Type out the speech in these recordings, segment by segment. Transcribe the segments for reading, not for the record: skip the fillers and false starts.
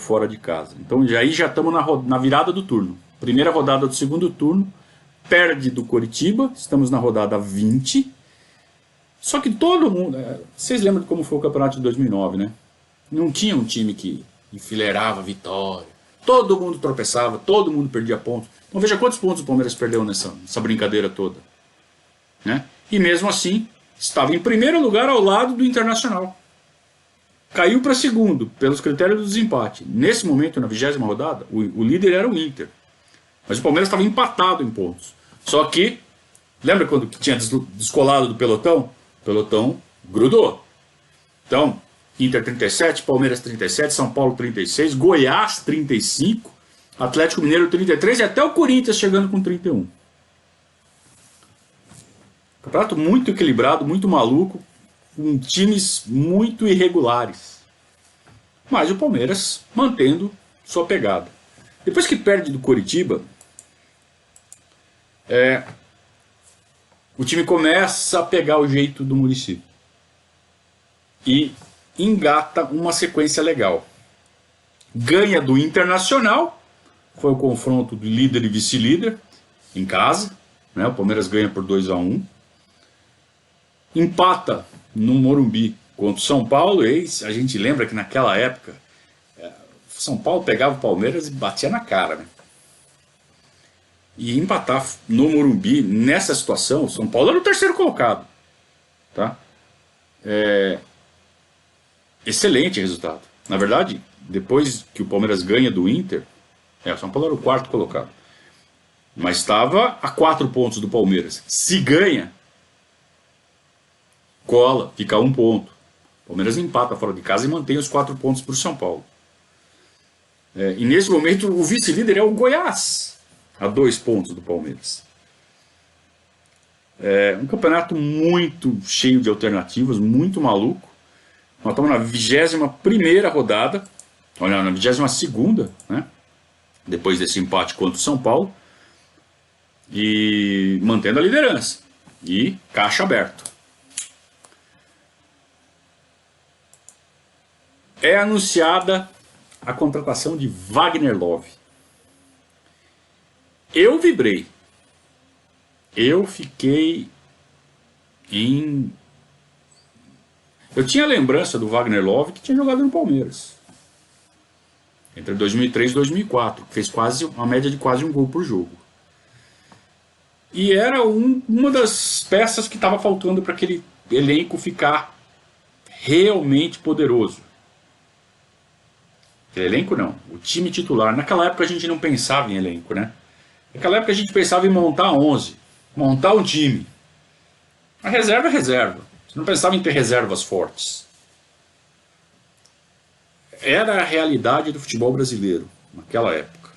fora de casa. Então aí já estamos na virada do turno. Primeira rodada do segundo turno, perde do Coritiba, estamos na rodada 20. Só que todo mundo... Vocês lembram de como foi o campeonato de 2009, né? Não tinha um time que enfileirava vitória. Todo mundo tropeçava, todo mundo perdia pontos. Então veja quantos pontos o Palmeiras perdeu nessa brincadeira toda. Né? E mesmo assim, estava em primeiro lugar ao lado do Internacional. Caiu para segundo, pelos critérios do desempate. Nesse momento, na 20ª rodada, o líder era o Inter. Mas o Palmeiras estava empatado em pontos. Só que, lembra quando tinha descolado do pelotão? O pelotão grudou. Então, Inter 37, Palmeiras 37, São Paulo 36, Goiás 35, Atlético Mineiro 33 e até o Corinthians chegando com 31. Campeonato muito equilibrado, muito maluco, com times muito irregulares. Mas o Palmeiras mantendo sua pegada. Depois que perde do Coritiba, o time começa a pegar o jeito do Muricy. E engata uma sequência legal. Ganha do Internacional, foi o confronto do líder e vice-líder, em casa. Né? O Palmeiras ganha por 2-1. Empata no Morumbi contra o São Paulo. E a gente lembra que naquela época São Paulo pegava o Palmeiras e batia na cara. Né? E empatar no Morumbi nessa situação, o São Paulo era o terceiro colocado. Tá? Excelente resultado. Na verdade, depois que o Palmeiras ganha do Inter, o São Paulo era o quarto colocado. Mas estava a 4 pontos do Palmeiras. Se ganha, cola, fica a 1 ponto. O Palmeiras empata fora de casa e mantém os 4 pontos para o São Paulo. E nesse momento o vice-líder é o Goiás, a 2 pontos do Palmeiras. Um campeonato muito cheio de alternativas, muito maluco. Nós estamos na 21ª rodada, olha, na 22ª, né? Depois desse empate contra o São Paulo, e mantendo a liderança, e caixa aberto. É anunciada a contratação de Wagner Love. Eu vibrei. Eu fiquei em... Eu tinha lembrança do Wagner Love que tinha jogado no Palmeiras. Entre 2003 e 2004. Fez quase uma média de quase 1 gol por jogo. E era uma das peças que estava faltando para aquele elenco ficar realmente poderoso. Aquele elenco não, o time titular. Naquela época a gente não pensava em elenco, né? Naquela época a gente pensava em montar 11, montar um time. A reserva é reserva. Você não pensava em ter reservas fortes. Era a realidade do futebol brasileiro naquela época.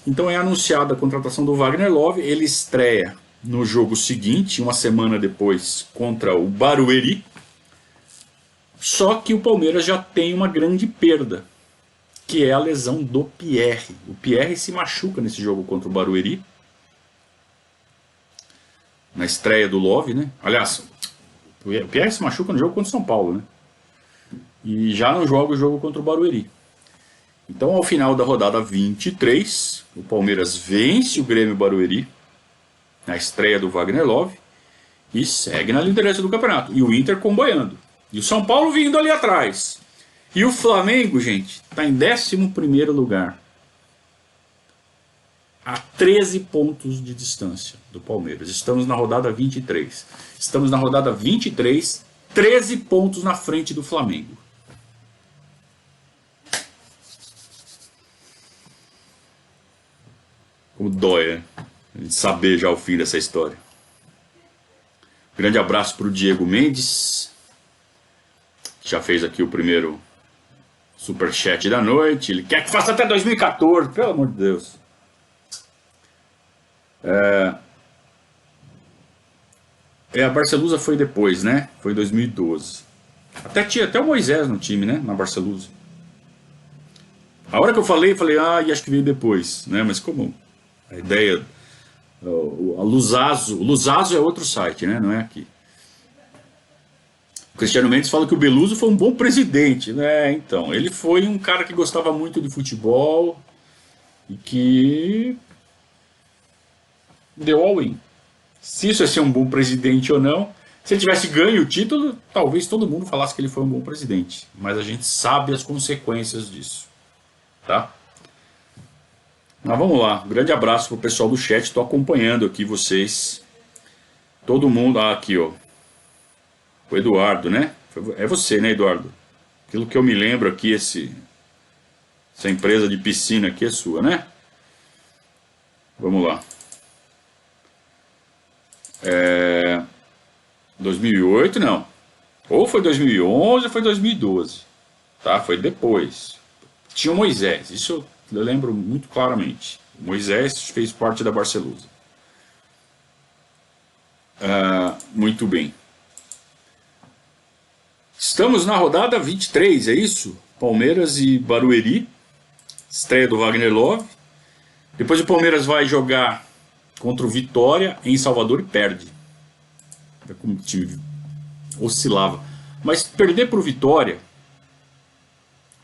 Então é anunciada a contratação do Wagner Love. Ele estreia no jogo seguinte, uma semana depois, contra o Barueri. Só que o Palmeiras já tem uma grande perda, que é a lesão do Pierre. O Pierre se machuca nesse jogo contra o Barueri, na estreia do Love, né? Aliás, o Pierre se machuca no jogo contra o São Paulo, né? E já não joga o jogo contra o Barueri. Então, ao final da rodada 23, o Palmeiras vence o Grêmio Barueri, na estreia do Wagner Love, e segue na liderança do campeonato. E o Inter comboiando. E o São Paulo vindo ali atrás. E o Flamengo, gente, está em 11º lugar. A 13 pontos de distância do Palmeiras. Estamos na rodada 23. Estamos na rodada 23, 13 pontos na frente do Flamengo. Como dói, né? Saber já o fim dessa história. Grande abraço para o Diego Mendes, que já fez aqui o primeiro superchat da noite. Ele quer que faça até 2014, pelo amor de Deus. A Barcelusa foi depois, né? Foi em 2012. Tinha até o Moisés no time, né? Na Barcelusa. A hora que eu falei, e acho que veio depois, né? Mas como a ideia... A Luzazo é outro site, né? Não é aqui. Cristiano Mendes fala que o Beluso foi um bom presidente, né? Então, ele foi um cara que gostava muito de futebol e que deu all-in. Se isso é ser um bom presidente ou não, se ele tivesse ganho o título, talvez todo mundo falasse que ele foi um bom presidente. Mas a gente sabe as consequências disso, tá? Mas vamos lá, um grande abraço pro pessoal do chat, estou acompanhando aqui vocês. Todo mundo, aqui ó, o Eduardo, né? É você, né, Eduardo? Aquilo que eu me lembro aqui, essa empresa de piscina aqui é sua, né? Vamos lá. 2008 não. Ou foi 2011 ou foi 2012. Tá? Foi depois. Tinha o Moisés, isso eu lembro muito claramente. O Moisés fez parte da Barcelusa. Muito bem. Estamos na rodada 23, é isso? Palmeiras e Barueri. Estreia do Wagner Love. Depois o Palmeiras vai jogar contra o Vitória em Salvador e perde. É como o time oscilava. Mas perder para o Vitória,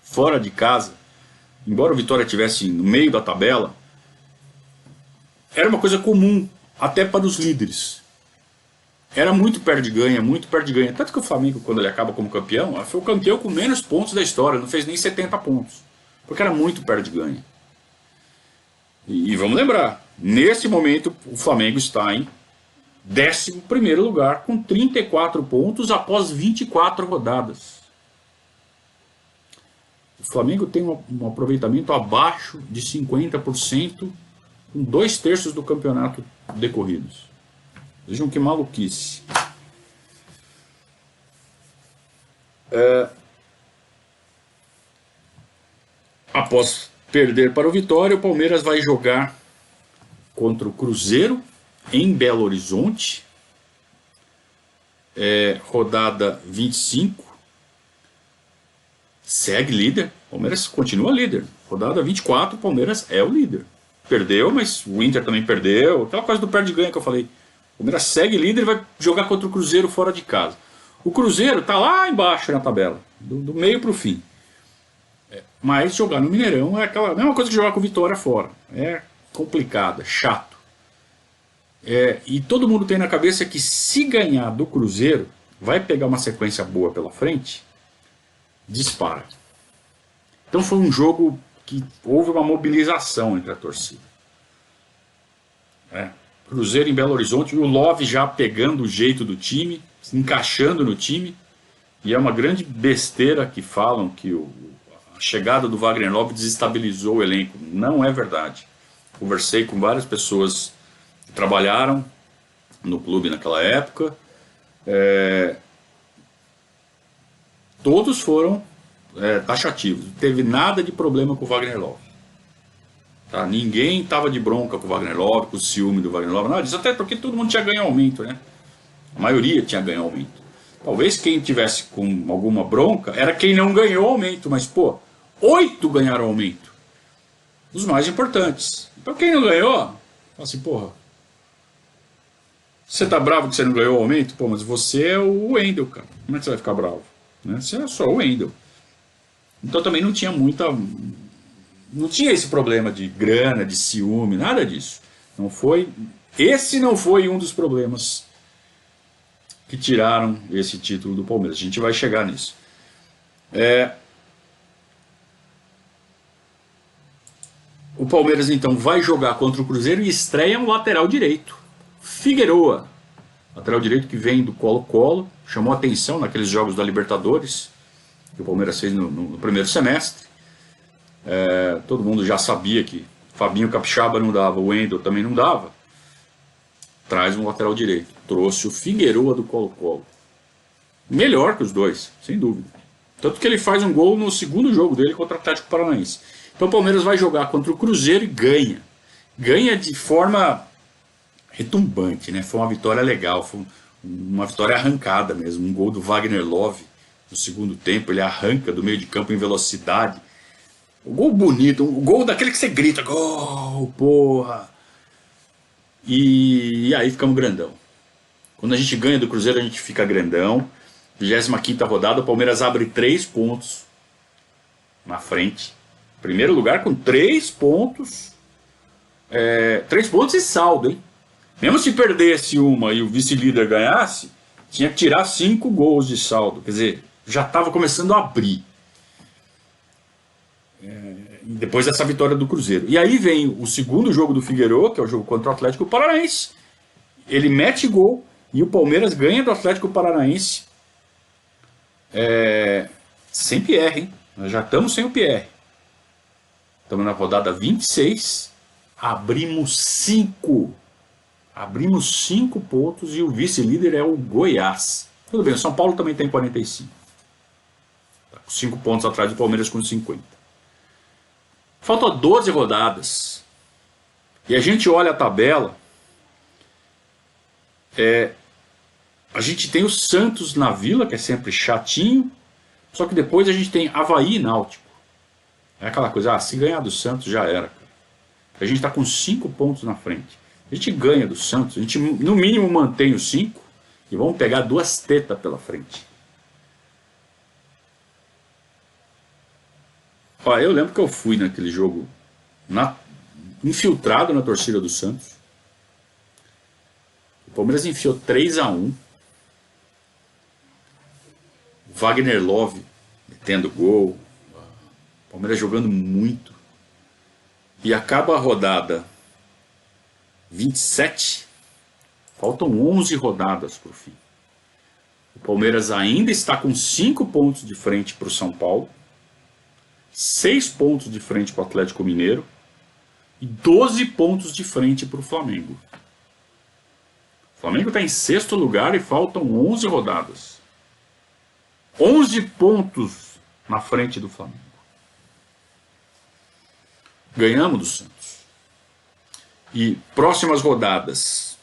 fora de casa, embora o Vitória estivesse no meio da tabela, era uma coisa comum, até para os líderes. Era muito perde-ganha, muito perde-ganha. Tanto que o Flamengo, quando ele acaba como campeão, foi o campeão com menos pontos da história, não fez nem 70 pontos. Porque era muito perde-ganha. E vamos lembrar, nesse momento o Flamengo está em 11º lugar, com 34 pontos após 24 rodadas. O Flamengo tem um aproveitamento abaixo de 50%, com 2/3 do campeonato decorridos. Vejam que maluquice. Após perder para o Vitória, o Palmeiras vai jogar contra o Cruzeiro em Belo Horizonte. Rodada 25. Segue líder. Palmeiras continua líder. Rodada 24, o Palmeiras é o líder. Perdeu, mas o Inter também perdeu. Aquela coisa do perde-ganha que eu falei. O Palmeiras segue líder e vai jogar contra o Cruzeiro fora de casa. O Cruzeiro está lá embaixo na tabela, do meio para o fim. Mas jogar no Mineirão é aquela mesma coisa que jogar com Vitória fora. É complicado, é chato. E todo mundo tem na cabeça que se ganhar do Cruzeiro, vai pegar uma sequência boa pela frente, dispara. Então foi um jogo que houve uma mobilização entre a torcida. Cruzeiro em Belo Horizonte, o Love já pegando o jeito do time, se encaixando no time, e é uma grande besteira que falam que a chegada do Wagner Love desestabilizou o elenco. Não é verdade. Conversei com várias pessoas que trabalharam no clube naquela época. Todos foram taxativos. Não teve nada de problema com o Wagner Love. Tá? Ninguém estava de bronca com o Wagner Love, com o ciúme do Wagner Love. Nada disso, até porque todo mundo tinha ganho aumento, né? A maioria tinha ganho aumento. Talvez quem tivesse com alguma bronca era quem não ganhou aumento, mas 8 ganharam aumento. Os mais importantes. Então quem não ganhou, fala assim, você tá bravo que você não ganhou aumento? Mas você é o Wendel, cara. Como é que você vai ficar bravo? Você é só o Wendel. Então também não tinha não tinha esse problema de grana, de ciúme, nada disso. Esse não foi um dos problemas que tiraram esse título do Palmeiras. A gente vai chegar nisso. O Palmeiras então vai jogar contra o Cruzeiro e estreia um lateral direito, Figueroa, lateral direito que vem do Colo-Colo, chamou atenção naqueles jogos da Libertadores que o Palmeiras fez no primeiro semestre. Todo mundo já sabia que Fabinho Capixaba não dava, o Wendel também não dava. Traz um lateral direito, trouxe o Figueroa do Colo-Colo, melhor que os dois, sem dúvida. Tanto que ele faz um gol no segundo jogo dele contra o Atlético Paranaense. Então o Palmeiras vai jogar contra o Cruzeiro e ganha. Ganha de forma retumbante, né? Foi uma vitória legal, foi uma vitória arrancada mesmo. Um gol do Wagner Love no segundo tempo, ele arranca do meio de campo em velocidade. Um gol bonito, um gol daquele que você grita, gol, porra! E aí ficamos grandão. Quando a gente ganha do Cruzeiro, a gente fica grandão. 25ª rodada, o Palmeiras abre 3 pontos na frente. Primeiro lugar com 3 pontos. 3 pontos e saldo, hein? Mesmo se perdesse uma e o vice-líder ganhasse, tinha que tirar 5 gols de saldo. Quer dizer, já estava começando a abrir. Depois dessa vitória do Cruzeiro. E aí vem o segundo jogo do Figueiredo, que é o jogo contra o Atlético Paranaense. Ele mete gol e o Palmeiras ganha do Atlético Paranaense sem Pierre, hein? Nós já estamos sem o Pierre. Estamos na rodada 26. Abrimos 5 pontos e o vice-líder é o Goiás. Tudo bem, o São Paulo também tem 45. Tá com 5 pontos atrás do Palmeiras com 50. Faltam 12 rodadas. E a gente olha a tabela. A gente tem o Santos na Vila, que é sempre chatinho. Só que depois a gente tem Avaí e Náutico. É aquela coisa, se ganhar do Santos já era. A gente está com 5 pontos na frente. A gente ganha do Santos, a gente no mínimo mantém os 5 e vamos pegar 2 tetas pela frente. Eu lembro que eu fui naquele jogo infiltrado na torcida do Santos. O Palmeiras enfiou 3-1. Wagner Love metendo gol. O Palmeiras jogando muito. E acaba a rodada 27. Faltam 11 rodadas para o fim. O Palmeiras ainda está com 5 pontos de frente para o São Paulo. 6 pontos de frente para o Atlético Mineiro. E 12 pontos de frente para o Flamengo. O Flamengo está em 6º lugar e faltam 11 rodadas. 11 pontos na frente do Flamengo. Ganhamos do Santos. E próximas rodadas.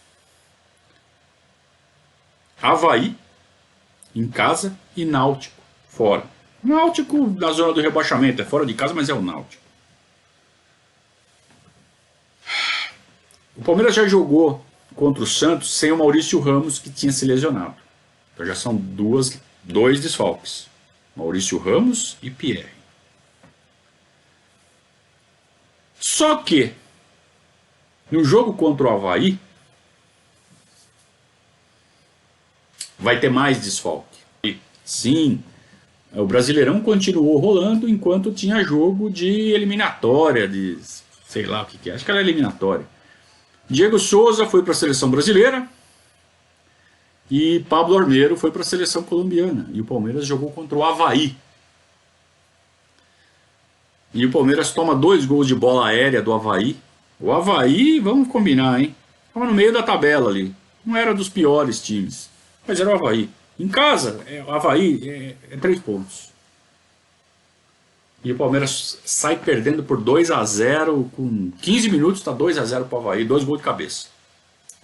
Avaí em casa e Náutico fora. Náutico na zona do rebaixamento, é fora de casa, mas é o Náutico. O Palmeiras já jogou contra o Santos sem o Maurício Ramos, que tinha se lesionado. Então já são 2 desfalques. Maurício Ramos e Pierre. Só que no jogo contra o Avaí vai ter mais desfalque. Sim, o Brasileirão continuou rolando enquanto tinha jogo de eliminatória, de sei lá o que é, acho que era eliminatória. Diego Souza foi para a seleção brasileira e Pablo Armeiro foi para a seleção colombiana. E o Palmeiras jogou contra o Avaí. E o Palmeiras toma 2 gols de bola aérea do Avaí. O Avaí, vamos combinar, hein? Estava no meio da tabela ali. Não era dos piores times, mas era o Avaí. Em casa, o Avaí é 3 pontos. E o Palmeiras sai perdendo por 2-0 com 15 minutos, está 2-0 para o Avaí, 2 gols de cabeça.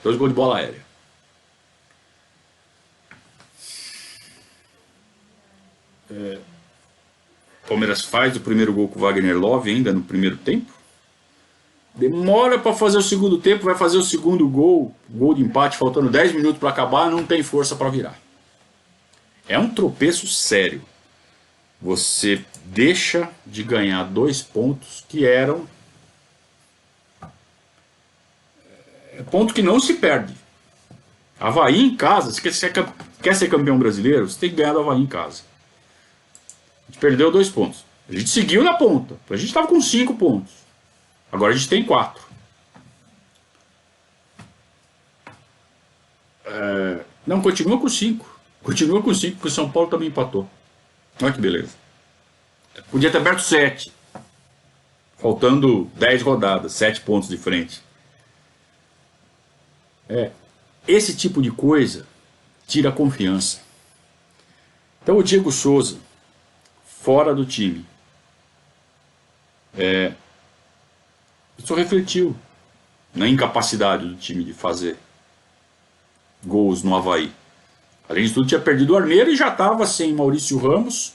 2 gols de bola aérea. O Palmeiras faz o primeiro gol com o Wagner Love ainda no primeiro tempo. Demora para fazer o segundo tempo, vai fazer o segundo gol de empate, faltando 10 minutos para acabar, não tem força para virar. É um tropeço sério. Você deixa de ganhar 2 pontos que eram ponto que não se perde. Avaí em casa, se quer ser campeão brasileiro, você tem que ganhar do Avaí em casa. A gente perdeu 2 pontos. A gente seguiu na ponta. A gente estava com 5 pontos. Agora a gente tem 4. Não, continua com 5. Continua com 5, porque o São Paulo também empatou. Olha que beleza. Podia ter aberto 7. Faltando 10 rodadas, 7 pontos de frente. Esse tipo de coisa tira a confiança. Então o Diego Souza, fora do time, isso refletiu na incapacidade do time de fazer gols no Avaí. Além de tudo, tinha perdido o Armeiro e já estava sem Maurício Ramos,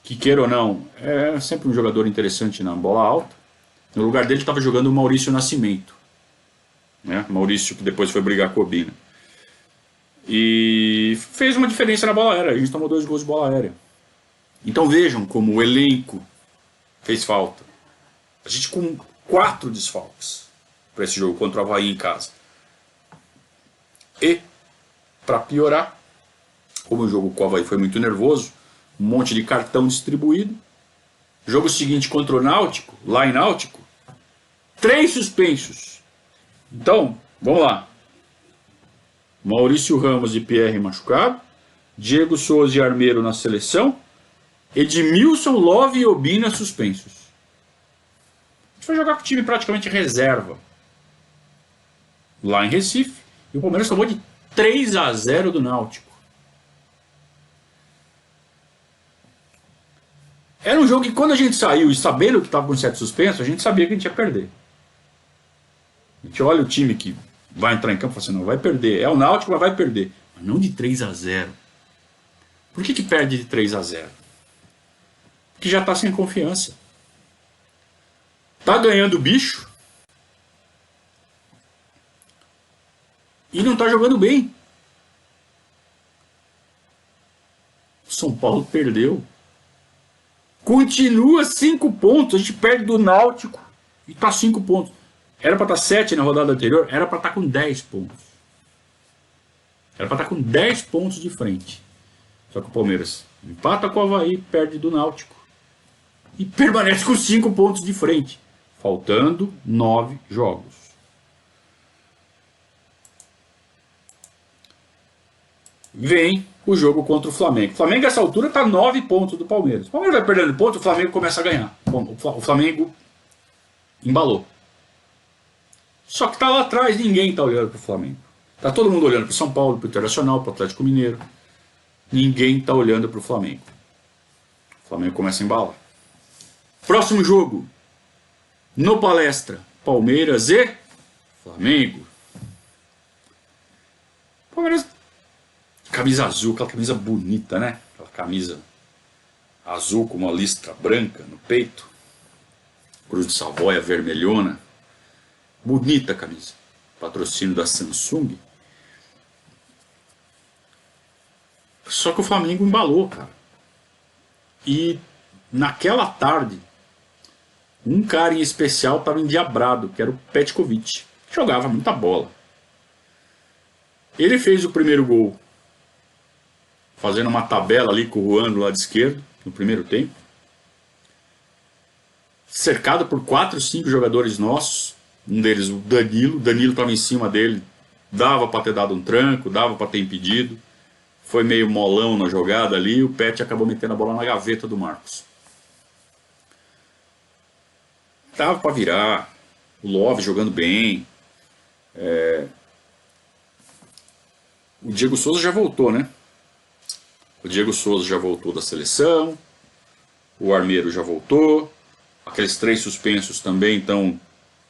que queira ou não, é sempre um jogador interessante na bola alta. No lugar dele estava jogando o Maurício Nascimento, né? Maurício que depois foi brigar com o Obina. E fez uma diferença na bola aérea. A gente tomou 2 gols de bola aérea. Então vejam como o elenco fez falta. A gente com 4 desfalques para esse jogo contra o Avaí em casa. E, para piorar, como o jogo com o Avaí foi muito nervoso, um monte de cartão distribuído. Jogo seguinte contra o Náutico, lá em Náutico, 3 suspensos. Então, vamos lá. Maurício Ramos e Pierre machucado, Diego Souza e Armeiro na seleção, Edmilson, Love e Obina suspensos. A gente foi jogar com o time praticamente reserva lá em Recife, e o Palmeiras tomou de 3-0 do Náutico. Era um jogo que quando a gente saiu e sabendo que estava com 7 suspensos, a gente sabia que a gente ia perder. A gente olha o time que vai entrar em campo e fala assim, não, vai perder. É o Náutico, mas vai perder. Mas não de 3-0. Por que perde de 3-0? Porque já está sem confiança. Está ganhando o bicho. E não está jogando bem. O São Paulo perdeu. Continua 5 pontos. A gente perde do Náutico e está 5 pontos. Era para estar 7 na rodada anterior. Era para estar com 10 pontos. Era para estar com 10 pontos de frente. Só que o Palmeiras empata com o Avaí, perde do Náutico. E permanece com 5 pontos de frente. Faltando 9 jogos. Vem o jogo contra o Flamengo. O Flamengo, nessa altura, está 9 pontos do Palmeiras. O Palmeiras vai perdendo pontos, o Flamengo começa a ganhar. O Flamengo embalou. Só que está lá atrás, ninguém está olhando para o Flamengo. Está todo mundo olhando para o São Paulo, para o Internacional, para o Atlético Mineiro. Ninguém está olhando para o Flamengo. O Flamengo começa a embalar. Próximo jogo. No Palestra, Palmeiras e Flamengo. Palmeiras, camisa azul, aquela camisa bonita, né? Aquela camisa azul com uma listra branca no peito. Cruz de Savoia vermelhona. Bonita a camisa. Patrocínio da Samsung. Só que o Flamengo embalou, cara. E naquela tarde, um cara em especial estava endiabrado, que era o Petkovic. Jogava muita bola. Ele fez o primeiro gol, fazendo uma tabela ali com o Juan do lado esquerdo, no primeiro tempo. Cercado por 4, 5 jogadores nossos. Um deles, o Danilo. O Danilo estava em cima dele. Dava para ter dado um tranco, dava para ter impedido. Foi meio molão na jogada ali. O Pet acabou metendo a bola na gaveta do Marcos. Dava para virar. O Love jogando bem. O Diego Souza já voltou, né? O Diego Souza já voltou da seleção. O Armeiro já voltou. Aqueles 3 suspensos também estão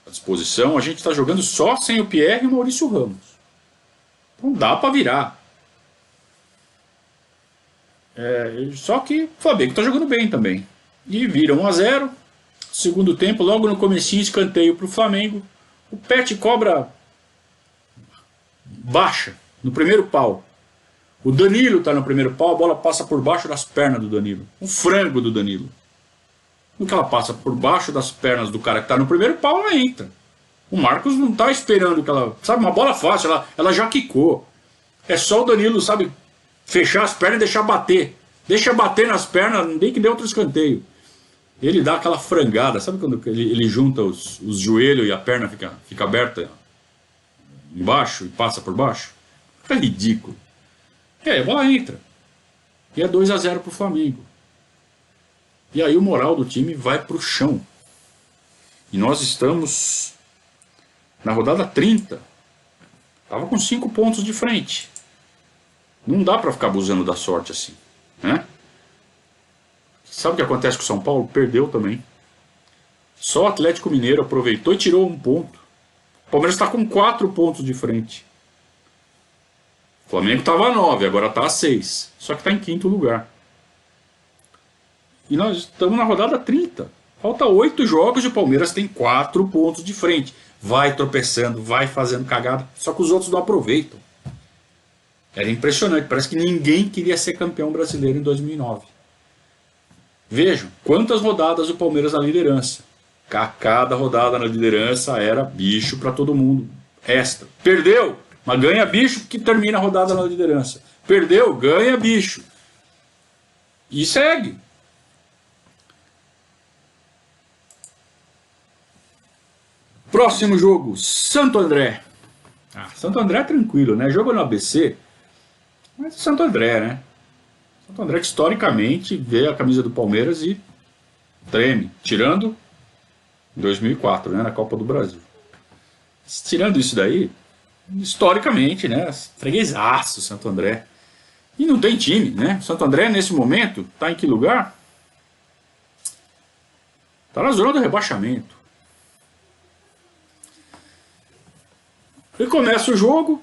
à disposição. A gente está jogando só sem o Pierre e o Maurício Ramos. Então dá para virar. Só que o Flamengo está jogando bem também. E vira 1-0. Segundo tempo, logo no comecinho, escanteio para o Flamengo. O Pet cobra baixa, no primeiro pau. O Danilo está no primeiro pau, a bola passa por baixo das pernas do Danilo. Um frango do Danilo. No que ela passa por baixo das pernas do cara que está no primeiro pau, ela entra. O Marcos não está esperando que ela... Sabe, uma bola fácil, ela já quicou. É só o Danilo, sabe, fechar as pernas e deixar bater. Deixa bater nas pernas, nem que dê outro escanteio. Ele dá aquela frangada, sabe quando ele junta os joelhos e a perna fica aberta embaixo e passa por baixo? Fica ridículo. A bola entra. E é 2-0 pro Flamengo. E aí o moral do time vai pro chão. E nós estamos na rodada 30. Tava com 5 pontos de frente. Não dá para ficar abusando da sorte assim, né? Sabe o que acontece com o São Paulo? Perdeu também. Só o Atlético Mineiro aproveitou e tirou 1 ponto. O Palmeiras está com 4 pontos de frente. O Flamengo estava a 9, agora está a 6. Só que está em 5º lugar. E nós estamos na rodada 30. Falta 8 jogos e o Palmeiras tem 4 pontos de frente. Vai tropeçando, vai fazendo cagada. Só que os outros não aproveitam. Era impressionante, parece que ninguém queria ser campeão brasileiro em 2009. Vejam quantas rodadas o Palmeiras na liderança. Cada rodada na liderança era bicho para todo mundo. Extra. Perdeu, mas ganha bicho que termina a rodada na liderança. Perdeu, ganha bicho. E segue. Próximo jogo, Santo André. Santo André é tranquilo, né? Jogo no ABC, mas é Santo André, né? Santo André que historicamente vê a camisa do Palmeiras e treme. Tirando 2004, né? Na Copa do Brasil. Tirando isso daí, historicamente, né? Freguesaço Santo André. E não tem time, né? Santo André, nesse momento, está em que lugar? Está na zona do rebaixamento. E começa o jogo.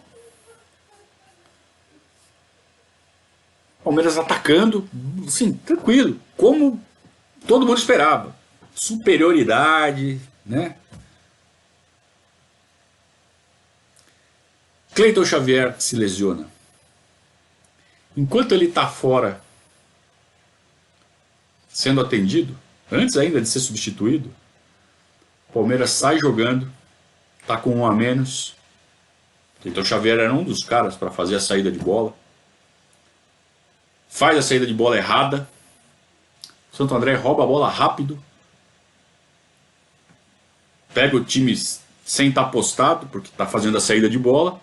Palmeiras atacando, assim, tranquilo. Como todo mundo esperava. Superioridade, né? Cleiton Xavier se lesiona. Enquanto ele está fora, sendo atendido, antes ainda de ser substituído, o Palmeiras sai jogando, está com um a menos. Cleiton Xavier era um dos caras para fazer a saída de bola. Faz a saída de bola errada. O Santo André rouba a bola rápido. Pega o time sem estar postado, porque está fazendo a saída de bola.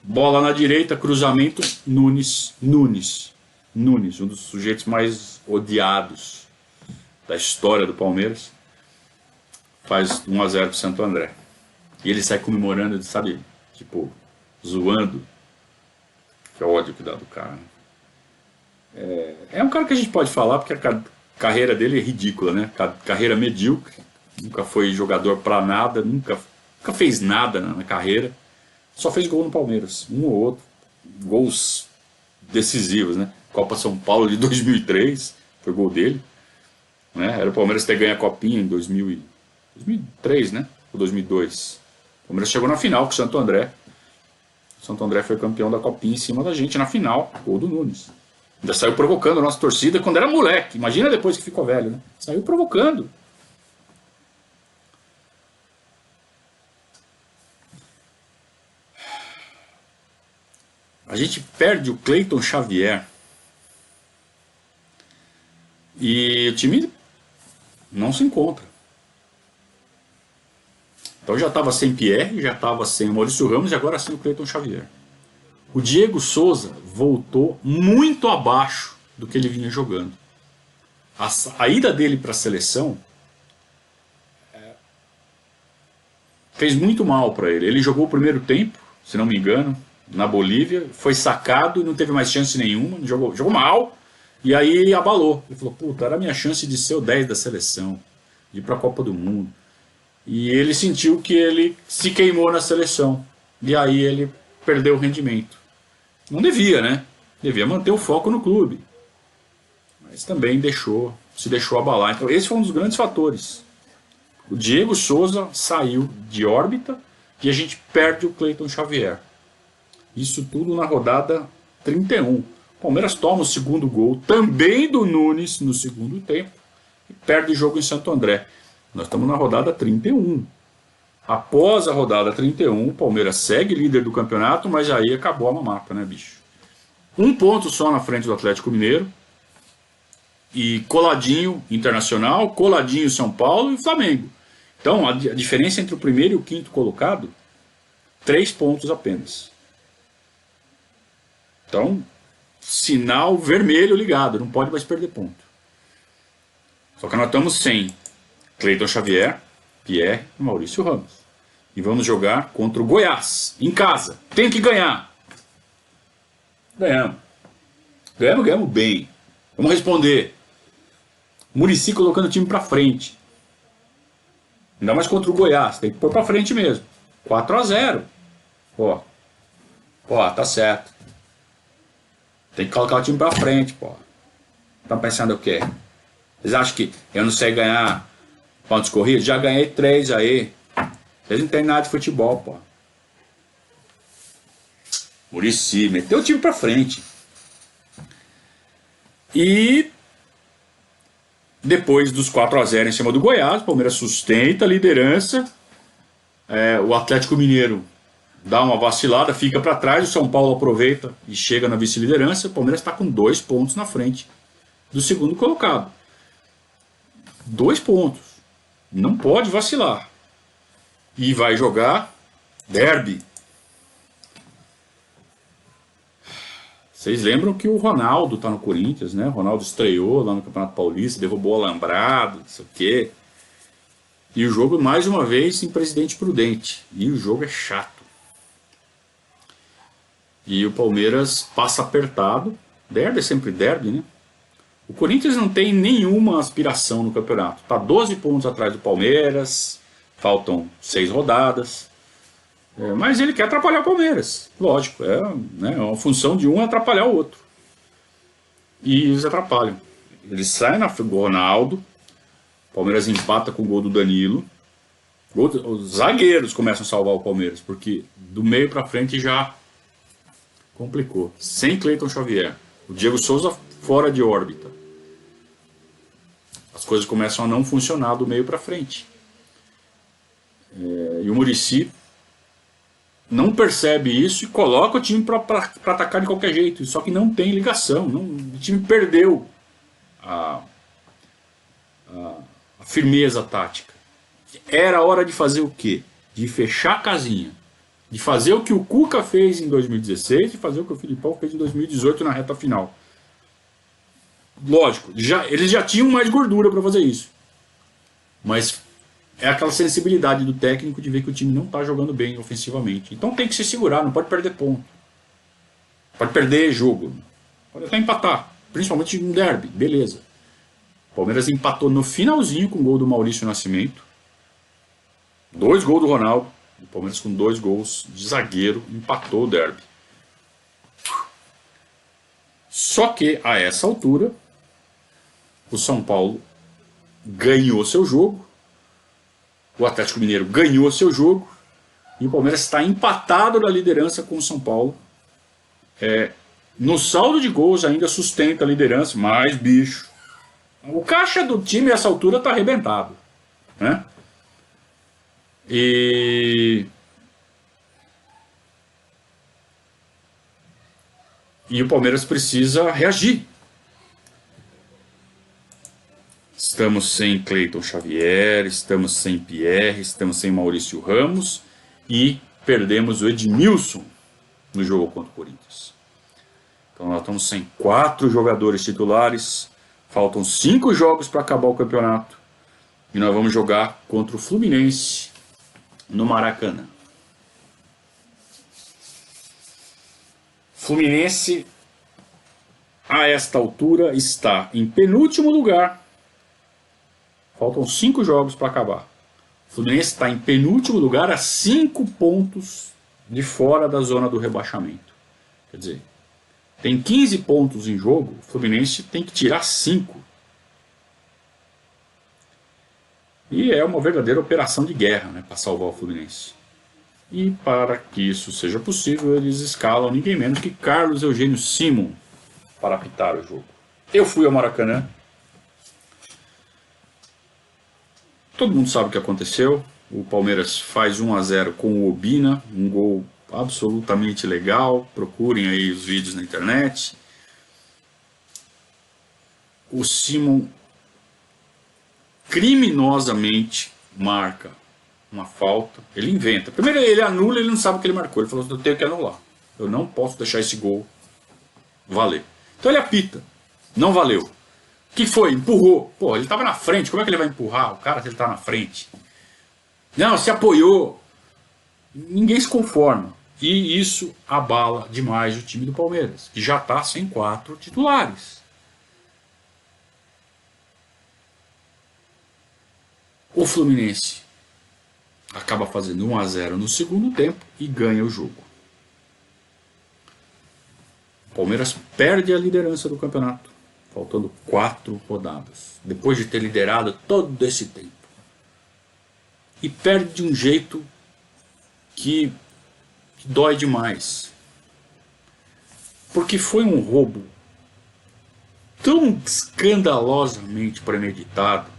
Bola na direita, cruzamento, Nunes, um dos sujeitos mais odiados da história do Palmeiras. Faz 1-0 pro Santo André. E ele sai comemorando, sabe, tipo, zoando. Que ódio que dá do cara, né? É um cara que a gente pode falar, porque a carreira dele é ridícula, né? Carreira medíocre. Nunca foi jogador pra nada, nunca fez nada na carreira. Só fez gol no Palmeiras, um ou outro. Gols decisivos, né? Copa São Paulo de 2003, foi gol dele. Né? Era o Palmeiras ter ganho a Copinha em 2003, né? Ou 2002. O Palmeiras chegou na final com o Santo André. O Santo André foi campeão da Copinha em cima da gente na final, gol do Nunes. Ainda saiu provocando a nossa torcida quando era moleque. Imagina depois que ficou velho, né? Saiu provocando. A gente perde o Cleiton Xavier. E o time não se encontra. Então já estava sem Pierre, já estava sem o Maurício Ramos e agora sem o Cleiton Xavier. O Diego Souza voltou muito abaixo do que ele vinha jogando. A ida dele para a seleção fez muito mal para ele. Ele jogou o primeiro tempo, se não me engano, na Bolívia, foi sacado e não teve mais chance nenhuma, jogou mal, e aí abalou. Ele falou, puta, era a minha chance de ser o 10 da seleção, de ir para a Copa do Mundo. E ele sentiu que ele se queimou na seleção, e aí ele perdeu o rendimento. Não devia, né? Devia manter o foco no clube. Mas também se deixou abalar. Então esse foi um dos grandes fatores. O Diego Souza saiu de órbita e a gente perde o Cleiton Xavier. Isso tudo na rodada 31. O Palmeiras toma o segundo gol, também do Nunes, no segundo tempo, e perde o jogo em Santo André. Nós estamos na rodada 31. Após a rodada 31, o Palmeiras segue líder do campeonato, mas aí acabou a mamata, né, bicho? Um ponto só na frente do Atlético Mineiro. E coladinho Internacional, coladinho São Paulo e Flamengo. Então, a diferença entre o primeiro e o quinto colocado, 3 pontos apenas. Então, sinal vermelho ligado, não pode mais perder ponto. Só que nós estamos sem Cleiton Xavier, Pierre e Maurício Ramos. E vamos jogar contra o Goiás, em casa. Tem que ganhar. Ganhamos. Ganhamos bem. Vamos responder. Muricy colocando o time pra frente. Ainda mais contra o Goiás. Tem que pôr pra frente mesmo. 4-0. Pô, tá certo. Tem que colocar o time pra frente, pô. Estão pensando o quê? Vocês acham que eu não sei ganhar pontos corridos? Já ganhei 3 aí. Vocês não entendem nada de futebol, pô. Muricy meteu o time pra frente. E depois dos 4-0 em cima do Goiás, o Palmeiras sustenta a liderança. O Atlético Mineiro dá uma vacilada, fica para trás, o São Paulo aproveita e chega na vice-liderança. O Palmeiras está com 2 pontos na frente do segundo colocado. 2 pontos. Não pode vacilar. E vai jogar derby. Vocês lembram que o Ronaldo tá no Corinthians, né? O Ronaldo estreou lá no Campeonato Paulista, derrubou o alambrado, não sei o quê. E o jogo, mais uma vez, em Presidente Prudente. E o jogo é chato. E o Palmeiras passa apertado. Derby é sempre derby, né? O Corinthians não tem nenhuma aspiração no campeonato. Está 12 pontos atrás do Palmeiras. Faltam 6 rodadas. Mas ele quer atrapalhar o Palmeiras. Lógico, né, uma função de um é atrapalhar o outro. E eles atrapalham. Eles saem na frente do Ronaldo. O Palmeiras empata com o gol do Danilo. Os zagueiros começam a salvar o Palmeiras, porque do meio para frente já complicou. Sem Cleiton Xavier. O Diego Souza fora de órbita. As coisas começam a não funcionar do meio para frente. E o Muricy não percebe isso e coloca o time para atacar de qualquer jeito. Só que não tem ligação. O time perdeu a firmeza tática. Era hora de fazer o quê? De fechar a casinha. De fazer o que o Cuca fez em 2016 e fazer o que o Filipão fez em 2018 na reta final. Lógico, eles já tinham mais gordura para fazer isso. Mas é aquela sensibilidade do técnico de ver que o time não está jogando bem ofensivamente. Então tem que se segurar, não pode perder ponto. Pode perder jogo. Pode até empatar, principalmente em um derby, beleza. O Palmeiras empatou no finalzinho com o gol do Maurício Nascimento. 2 gols do Ronaldo. O Palmeiras com 2 gols de zagueiro empatou o derby. Só que a essa altura o São Paulo ganhou seu jogo. O Atlético Mineiro ganhou seu jogo. E o Palmeiras está empatado na liderança com o São Paulo. No saldo de gols ainda sustenta a liderança, mas bicho, o caixa do time a essa altura está arrebentado, né? E o Palmeiras precisa reagir. Estamos sem Cleiton Xavier, estamos sem Pierre, estamos sem Maurício Ramos e perdemos o Edmilson no jogo contra o Corinthians. Então nós estamos sem 4 jogadores titulares, faltam 5 jogos para acabar o campeonato e nós vamos jogar contra o Fluminense no Maracanã. Fluminense, a esta altura, está em penúltimo lugar. Faltam 5 jogos para acabar. O Fluminense está em penúltimo lugar a 5 pontos de fora da zona do rebaixamento. Quer dizer, tem 15 pontos em jogo, o Fluminense tem que tirar 5. E é uma verdadeira operação de guerra, né, para salvar o Fluminense. E para que isso seja possível, eles escalam ninguém menos que Carlos Eugênio Simon para apitar o jogo. Eu fui ao Maracanã. Todo mundo sabe o que aconteceu. O Palmeiras faz 1-0 com o Obina, um gol absolutamente legal. Procurem aí os vídeos na internet. O Simon criminosamente marca uma falta. Ele inventa. Primeiro ele anula, ele não sabe o que ele marcou. Ele falou assim, eu tenho que anular. Eu não posso deixar esse gol valer. Então ele apita. Não valeu. O que foi? Empurrou. Pô, ele estava na frente. Como é que ele vai empurrar o cara se ele está na frente? Não, se apoiou. Ninguém se conforma. E isso abala demais o time do Palmeiras, que já está sem 4 titulares. O Fluminense acaba fazendo 1-0 no segundo tempo e ganha o jogo. O Palmeiras perde a liderança do campeonato, faltando 4 rodadas, depois de ter liderado todo esse tempo. E perde de um jeito que dói demais. Porque foi um roubo tão escandalosamente premeditado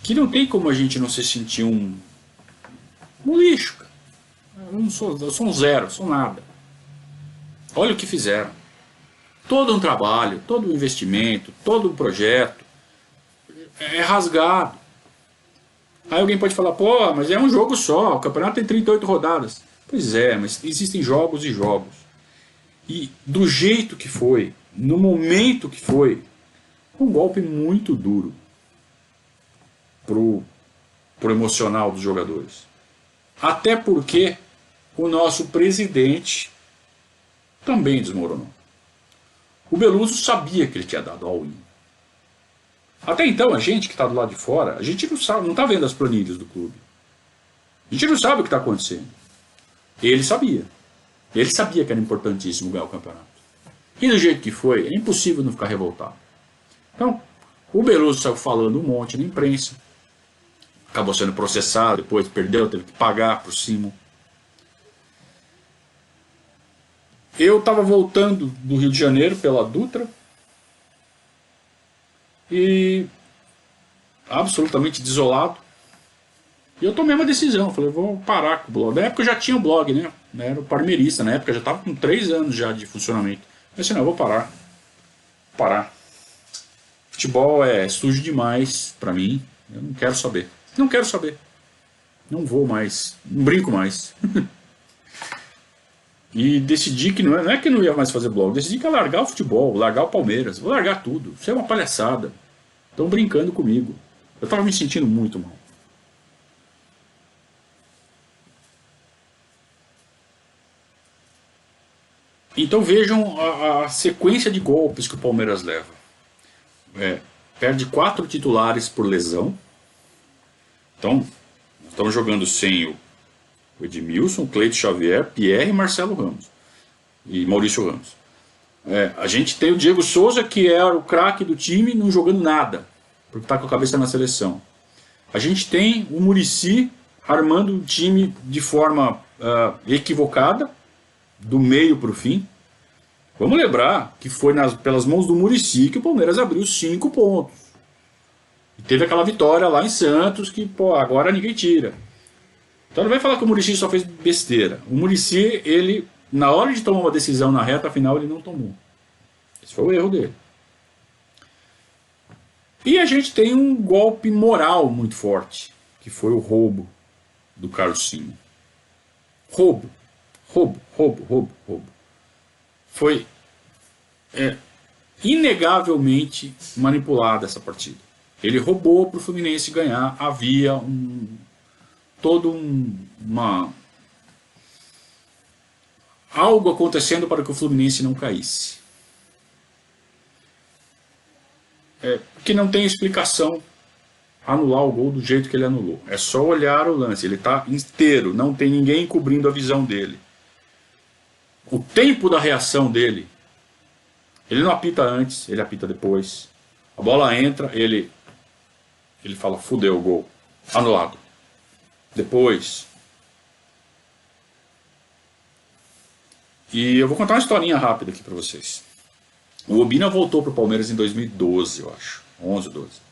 que não tem como a gente não se sentir um lixo. Cara. Eu sou um zero, sou nada. Olha o que fizeram. Todo um trabalho, todo um investimento, todo um projeto é rasgado. Aí alguém pode falar, pô, mas é um jogo só, o campeonato tem 38 rodadas. Pois é, mas existem jogos e jogos. E do jeito que foi, no momento que foi um golpe muito duro pro emocional dos jogadores. Até porque o nosso presidente também desmoronou. O Beluso sabia que ele tinha dado all-in. Até então, a gente que está do lado de fora, a gente não sabe, não está vendo as planilhas do clube. A gente não sabe o que está acontecendo. Ele sabia. Ele sabia que era importantíssimo ganhar o campeonato. E do jeito que foi, é impossível não ficar revoltado. Então, o Beluso saiu falando um monte na imprensa. Acabou sendo processado, depois perdeu, teve que pagar por cima. Eu estava voltando do Rio de Janeiro pela Dutra e absolutamente desolado. E eu tomei uma decisão, falei, vou parar com o blog. Na época eu já tinha o blog, né? Era o Parmeirista, na época já estava com 3 anos já de funcionamento. Eu disse, não, eu vou parar. Parar. Futebol é sujo demais para mim, eu não quero saber. Não quero saber. Não vou mais, não brinco mais. E decidi que não é que não ia mais fazer blog, decidi que ia largar o futebol, largar o Palmeiras, vou largar tudo. Isso é uma palhaçada. Estão brincando comigo. Eu estava me sentindo muito mal. Então vejam a sequência de golpes que o Palmeiras leva. Perde 4 titulares por lesão. Então, estamos jogando sem o Edmilson, Cleito Xavier, Pierre e Marcelo Ramos. E Maurício Ramos. A gente tem o Diego Souza, que era o craque do time, não jogando nada, porque está com a cabeça na seleção. A gente tem o Muricy armando o time de forma equivocada, do meio para o fim. Vamos lembrar que foi pelas mãos do Muricy que o Palmeiras abriu 5 pontos. E teve aquela vitória lá em Santos que, pô, agora ninguém tira. Então não vai falar que o Muricy só fez besteira. O Muricy, ele, na hora de tomar uma decisão na reta final, ele não tomou. Esse foi o erro dele. E a gente tem um golpe moral muito forte, que foi o roubo do Carlos Simon. Roubo. Foi inegavelmente manipulada essa partida. Ele roubou para o Fluminense ganhar. Havia algo acontecendo para que o Fluminense não caísse. Que não tem explicação anular o gol do jeito que ele anulou. É só olhar o lance. Ele está inteiro, não tem ninguém cobrindo a visão dele. O tempo da reação dele, ele não apita antes, ele apita depois. A bola entra, ele fala, fudeu o gol, anulado. Depois. E eu vou contar uma historinha rápida aqui para vocês. O Obina voltou para o Palmeiras em 2012, eu acho. 11, 12.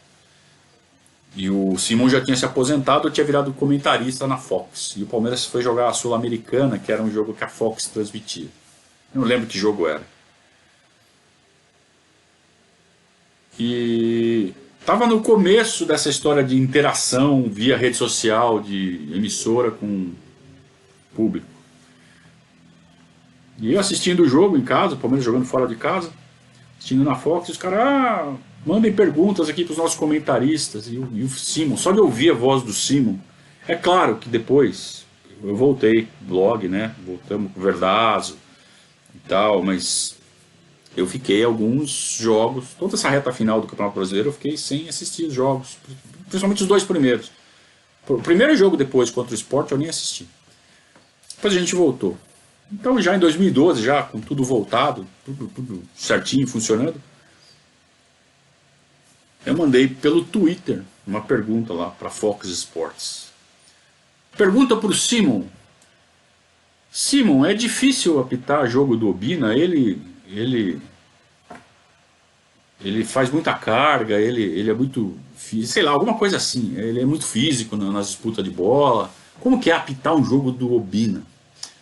E o Simon já tinha se aposentado, eu tinha virado comentarista na Fox. E o Palmeiras foi jogar a Sul-Americana, que era um jogo que a Fox transmitia. Eu não lembro que jogo era. E estava no começo dessa história de interação via rede social, de emissora com público. E eu assistindo o jogo em casa, o Palmeiras jogando fora de casa, assistindo na Fox, e os caras, mandem perguntas aqui para os nossos comentaristas. E o Simon, só de ouvir a voz do Simon. É claro que depois eu voltei, blog, né? Voltamos com o Verdazo e tal, mas eu fiquei alguns jogos, toda essa reta final do Campeonato Brasileiro, eu fiquei sem assistir os jogos, principalmente os 2 primeiros. O primeiro jogo depois contra o Sport eu nem assisti. Depois a gente voltou. Então já em 2012, já com tudo voltado, tudo certinho, funcionando, eu mandei pelo Twitter uma pergunta lá para Fox Sports. Pergunta para o Simon Simon, é difícil apitar jogo do Obina, ele faz muita carga, ele é muito, sei lá, alguma coisa assim, ele é muito físico nas disputas de bola. Como que é apitar um jogo do Obina?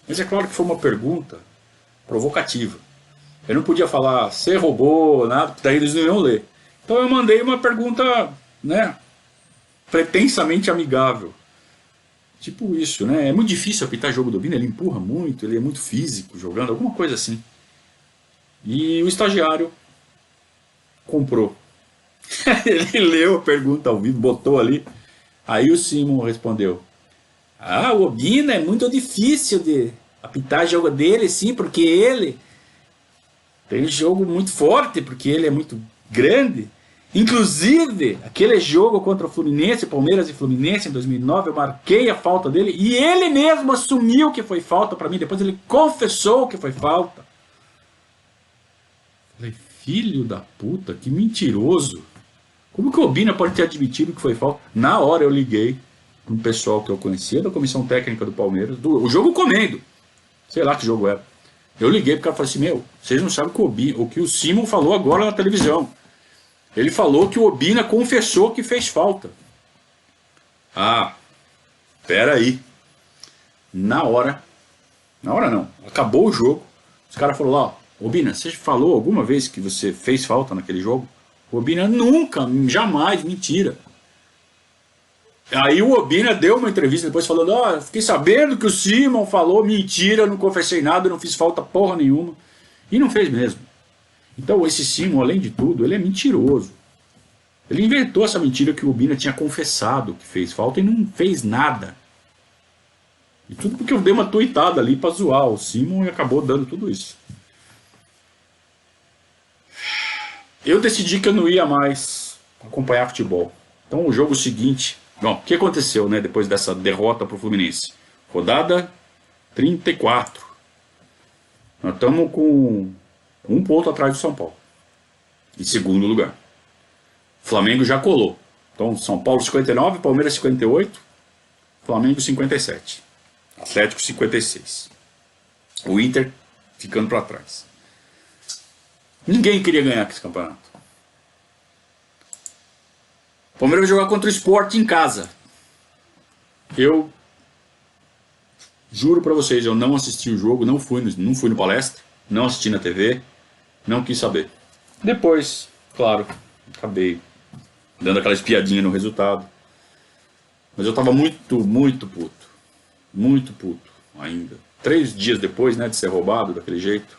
Mas é claro que foi uma pergunta provocativa. Eu não podia falar, você roubou, nada, porque daí eles não iam ler. Então eu mandei uma pergunta, né, pretensamente amigável. Tipo isso, né? É muito difícil apitar jogo do Obina, ele empurra muito, ele é muito físico jogando, alguma coisa assim. E o estagiário comprou. Ele leu a pergunta ao vivo, botou ali. Aí o Simon respondeu: Ah, o Obina é muito difícil de apitar jogo dele, sim, porque ele tem um jogo muito forte, porque ele é muito grande. Inclusive, aquele jogo contra o Fluminense, Palmeiras e Fluminense em 2009, eu marquei a falta dele e ele mesmo assumiu que foi falta para mim. Depois ele confessou que foi falta. Falei, filho da puta, que mentiroso. Como que o Obina pode ter admitido que foi falta? Na hora eu liguei para um pessoal que eu conhecia da comissão técnica do Palmeiras, o jogo comendo. Sei lá que jogo era. Eu liguei pro cara e falei assim, meu, vocês não sabem o que o Simon falou agora na televisão. Ele falou que o Obina confessou que fez falta. Ah, pera aí. Na hora não, acabou o jogo. Os caras falaram lá, Obina, você falou alguma vez que você fez falta naquele jogo? O Obina nunca, jamais, mentira. Aí o Obina deu uma entrevista depois falando, fiquei sabendo que o Simon falou, mentira, eu não confessei nada, eu não fiz falta porra nenhuma. E não fez mesmo. Então esse Simon, além de tudo, ele é mentiroso. Ele inventou essa mentira que o Obina tinha confessado que fez falta e não fez nada. E tudo porque eu dei uma tuitada ali pra zoar o Simon e acabou dando tudo isso. Eu decidi que eu não ia mais acompanhar futebol. Então o jogo seguinte... Bom, o que aconteceu, né, depois dessa derrota pro Fluminense? Rodada 34. Nós estamos com um ponto atrás do São Paulo. Em segundo lugar. O Flamengo já colou. Então, São Paulo 59, Palmeiras 58, Flamengo 57. Atlético 56. O Inter ficando para trás. Ninguém queria ganhar esse campeonato. O Palmeiras vai jogar contra o Sport em casa. Eu juro para vocês, eu não assisti o jogo, não fui no palestra, não assisti na TV, não quis saber. Depois, claro, acabei dando aquela espiadinha no resultado. Mas eu tava muito, muito puto. Muito puto ainda. 3 dias depois, né, de ser roubado daquele jeito.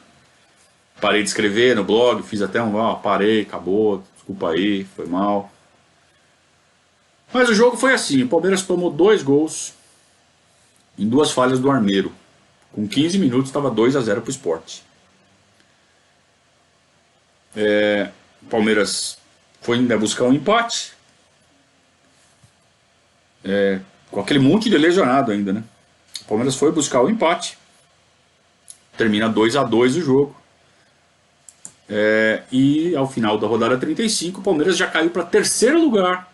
Parei de escrever no blog, fiz até parei, acabou, desculpa aí, foi mal. Mas o jogo foi assim, o Palmeiras tomou 2 gols em 2 falhas do Armeiro. Com 15 minutos estava 2-0 para o Sport. O Palmeiras foi ainda buscar um empate. Com aquele monte de lesionado ainda, né? O Palmeiras foi buscar o empate. Termina 2-2 o jogo. E ao final da rodada 35, o Palmeiras já caiu para 3º lugar.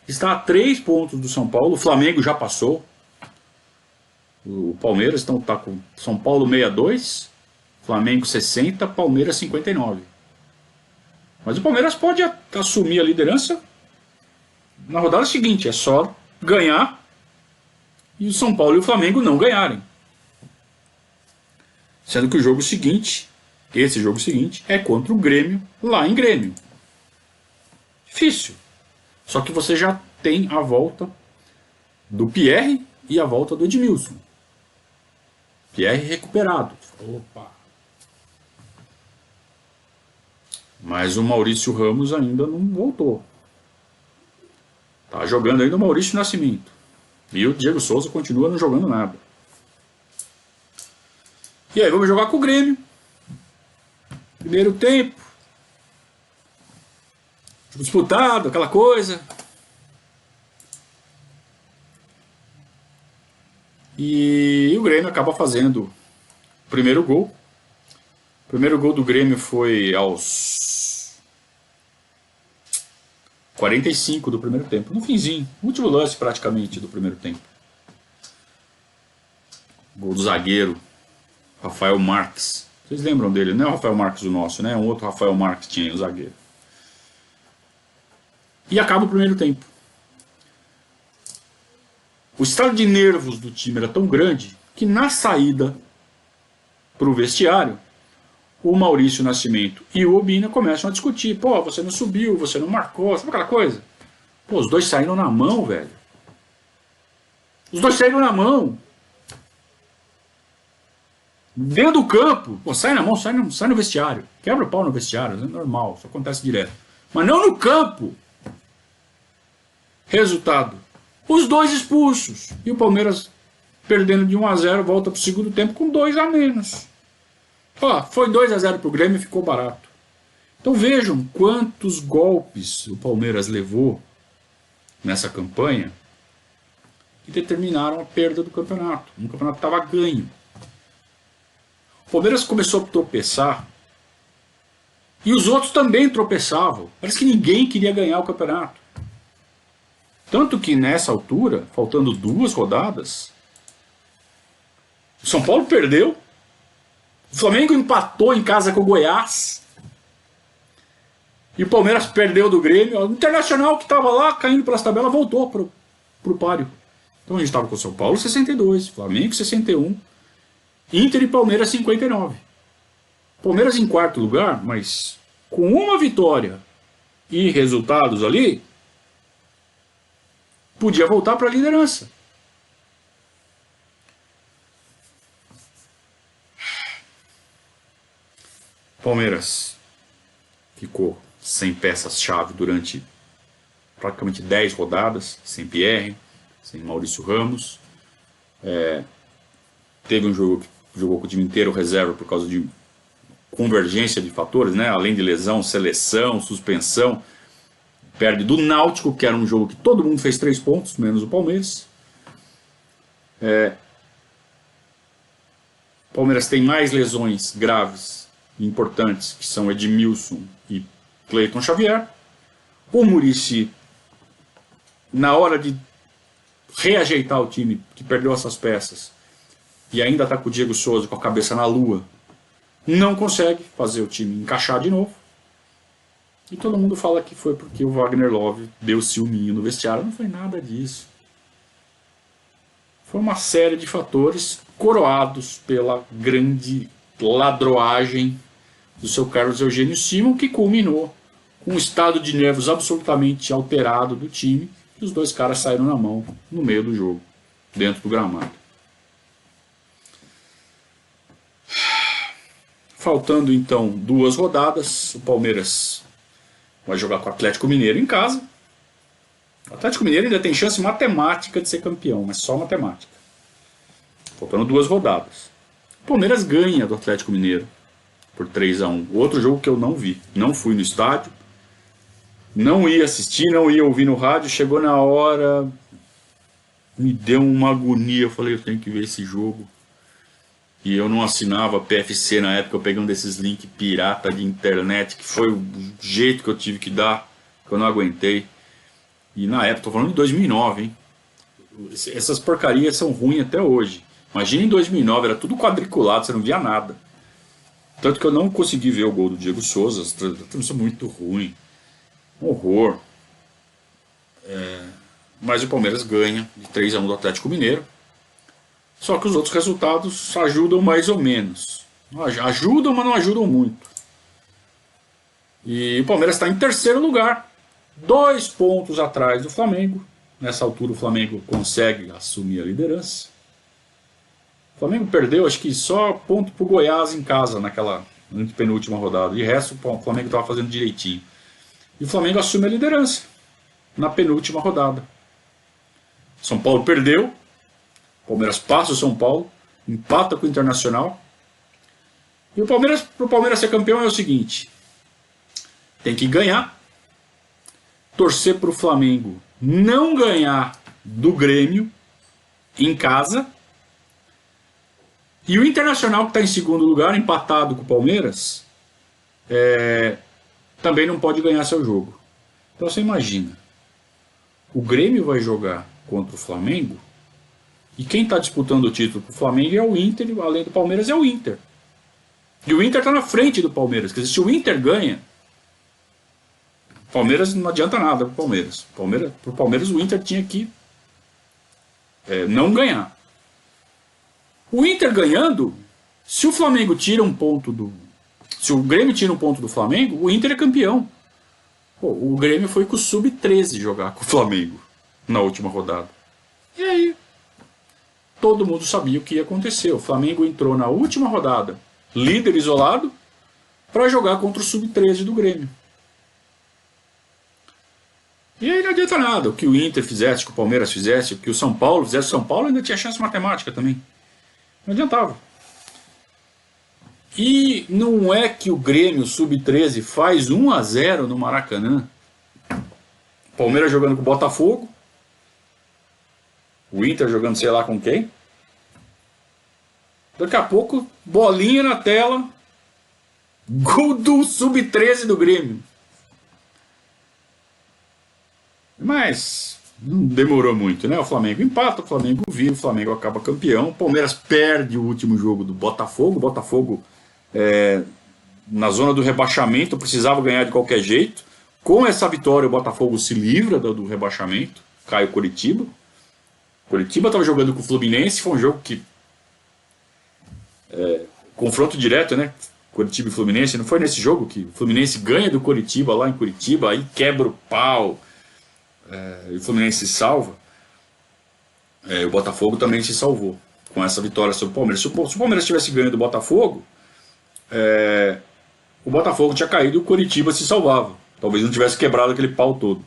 Está a 3 pontos do São Paulo. O Flamengo já passou. O Palmeiras está com São Paulo 62, Flamengo 60, Palmeiras 59. Mas o Palmeiras pode assumir a liderança na rodada seguinte. É só ganhar e o São Paulo e o Flamengo não ganharem. Sendo que o jogo seguinte, esse jogo seguinte, é contra o Grêmio, lá em Grêmio. Difícil. Só que você já tem a volta do Pierre e a volta do Edmilson. Pierre recuperado. Opa! Mas o Maurício Ramos ainda não voltou. Tá jogando ainda o Maurício Nascimento. E o Diego Souza continua não jogando nada. E aí, vamos jogar com o Grêmio. Primeiro tempo. Disputado, aquela coisa. E o Grêmio acaba fazendo o primeiro gol. O primeiro gol do Grêmio foi aos 45 do primeiro tempo. No finzinho, último lance praticamente do primeiro tempo. Gol do zagueiro Rafael Marques. Vocês lembram dele? Não é o Rafael Marques o nosso, né? Um outro Rafael Marques tinha, o zagueiro. E acaba o primeiro tempo. O estado de nervos do time era tão grande que na saída para o vestiário, o Maurício Nascimento e o Obina começam a discutir. Pô, você não subiu, você não marcou, sabe aquela coisa? Pô, os dois saíram na mão, velho. Os dois saíram na mão. Dentro do campo. Pô, sai na mão, sai no vestiário. Quebra o pau no vestiário, é normal, isso acontece direto. Mas não no campo. Resultado. Os dois expulsos. E o Palmeiras, perdendo de 1-0, volta para o segundo tempo com 2 a menos. Ó, foi 2-0 para o Grêmio e ficou barato. Então vejam quantos golpes o Palmeiras levou nessa campanha que determinaram a perda do campeonato. Um campeonato que estava ganho. O Palmeiras começou a tropeçar e os outros também tropeçavam. Parece que ninguém queria ganhar o campeonato. Tanto que nessa altura, faltando 2 rodadas, o São Paulo perdeu. O Flamengo empatou em casa com o Goiás. E o Palmeiras perdeu do Grêmio. O Internacional, que estava lá caindo pelas tabelas, voltou pro páreo. Então a gente estava com o São Paulo 62, Flamengo 61, Inter e Palmeiras 59. Palmeiras em quarto lugar, mas com uma vitória e resultados ali, podia voltar para a liderança. Palmeiras ficou sem peças-chave durante praticamente 10 rodadas, sem Pierre, sem Maurício Ramos. Teve um jogo que jogou com o time inteiro reserva por causa de convergência de fatores, né? Além de lesão, seleção, suspensão. Perde do Náutico, que era um jogo que todo mundo fez 3 pontos, menos o Palmeiras. O Palmeiras tem mais lesões graves e importantes, que são Edmilson e Cleiton Xavier. O Muricy, na hora de reajeitar o time, que perdeu essas peças, e ainda está com o Diego Souza com a cabeça na lua, não consegue fazer o time encaixar de novo. E todo mundo fala que foi porque o Wagner Love deu ciúminho no vestiário. Não foi nada disso. Foi uma série de fatores coroados pela grande ladroagem do seu Carlos Eugênio Simon, que culminou com um estado de nervos absolutamente alterado do time, e os dois caras saíram na mão no meio do jogo, dentro do gramado. Faltando então 2 rodadas, o Palmeiras vai jogar com o Atlético Mineiro em casa. O Atlético Mineiro ainda tem chance matemática de ser campeão, mas só matemática. Faltando 2 rodadas. O Palmeiras ganha do Atlético Mineiro por 3-1. Outro jogo que eu não vi. Não fui no estádio, não ia assistir, não ia ouvir no rádio. Chegou na hora, me deu uma agonia. Eu falei, eu tenho que ver esse jogo. E eu não assinava PFC na época, eu peguei um desses links pirata de internet, que foi o jeito que eu tive que dar, que eu não aguentei. E na época, tô falando de 2009, hein? Essas porcarias são ruins até hoje. Imagina em 2009, era tudo quadriculado, você não via nada. Tanto que eu não consegui ver o gol do Diego Souza, as transmissões são muito ruins. Um horror. Mas o Palmeiras ganha de 3-1 do Atlético Mineiro. Só que os outros resultados ajudam mais ou menos. Ajudam, mas não ajudam muito. E o Palmeiras está em terceiro lugar. 2 pontos atrás do Flamengo. Nessa altura o Flamengo consegue assumir a liderança. O Flamengo perdeu, acho que só ponto para o Goiás em casa naquela penúltima rodada. De resto o Flamengo estava fazendo direitinho. E o Flamengo assume a liderança na penúltima rodada. São Paulo perdeu. O Palmeiras passa o São Paulo, empata com o Internacional. E o Palmeiras, para o Palmeiras ser campeão é o seguinte: tem que ganhar, torcer para o Flamengo não ganhar do Grêmio em casa, e o Internacional, que está em segundo lugar, empatado com o Palmeiras, também não pode ganhar seu jogo. Então você imagina, o Grêmio vai jogar contra o Flamengo E quem está disputando o título com o Flamengo é o Inter, além do Palmeiras é o Inter. E o Inter está na frente do Palmeiras. Quer dizer, se o Inter ganha, o Palmeiras não adianta nada pro Palmeiras. Pro Palmeiras o Inter tinha que não ganhar. O Inter ganhando, se o Flamengo tira um ponto do... Se o Grêmio tira um ponto do Flamengo, o Inter é campeão. Pô, o Grêmio foi com o Sub-13 jogar com o Flamengo na última rodada. E aí, todo mundo sabia o que ia acontecer. O Flamengo entrou na última rodada, líder isolado, para jogar contra o Sub-13 do Grêmio. E aí não adianta nada. O que o Inter fizesse, o que o Palmeiras fizesse, o que o São Paulo fizesse. O São Paulo ainda tinha chance matemática também. Não adiantava. E não é que o Grêmio Sub-13 faz 1-0 no Maracanã. Palmeiras jogando com o Botafogo. O Inter jogando sei lá com quem. Daqui a pouco, bolinha na tela. Gol do Sub-13 do Grêmio. Mas não demorou muito, né? O Flamengo empata, o Flamengo vira, o Flamengo acaba campeão. O Palmeiras perde o último jogo do Botafogo. O Botafogo, na zona do rebaixamento, precisava ganhar de qualquer jeito. Com essa vitória, o Botafogo se livra do rebaixamento. Cai o Coritiba. O Coritiba estava jogando com o Fluminense. Foi um jogo que... confronto direto, né? Coritiba e Fluminense. Não foi nesse jogo que o Fluminense ganha do Coritiba lá em Curitiba, aí quebra o pau. E o Fluminense se salva. O Botafogo também se salvou com essa vitória sobre o Palmeiras. Se o Palmeiras tivesse ganho do Botafogo, o Botafogo tinha caído e o Coritiba se salvava. Talvez não tivesse quebrado aquele pau todo.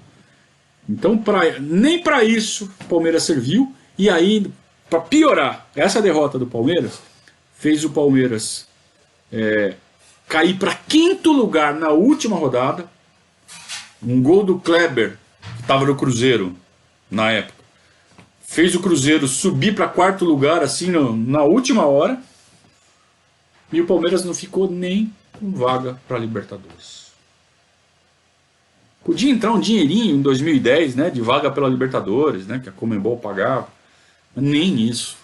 Então nem para isso o Palmeiras serviu. E aí, para piorar, essa derrota do Palmeiras fez o Palmeiras cair para quinto lugar na última rodada. Um gol do Kleber, que estava no Cruzeiro na época, fez o Cruzeiro subir para quarto lugar assim na última hora. E o Palmeiras não ficou nem com vaga para Libertadores. Podia entrar um dinheirinho em 2010, né, de vaga pela Libertadores, né, que a Conmebol pagava. Mas nem isso.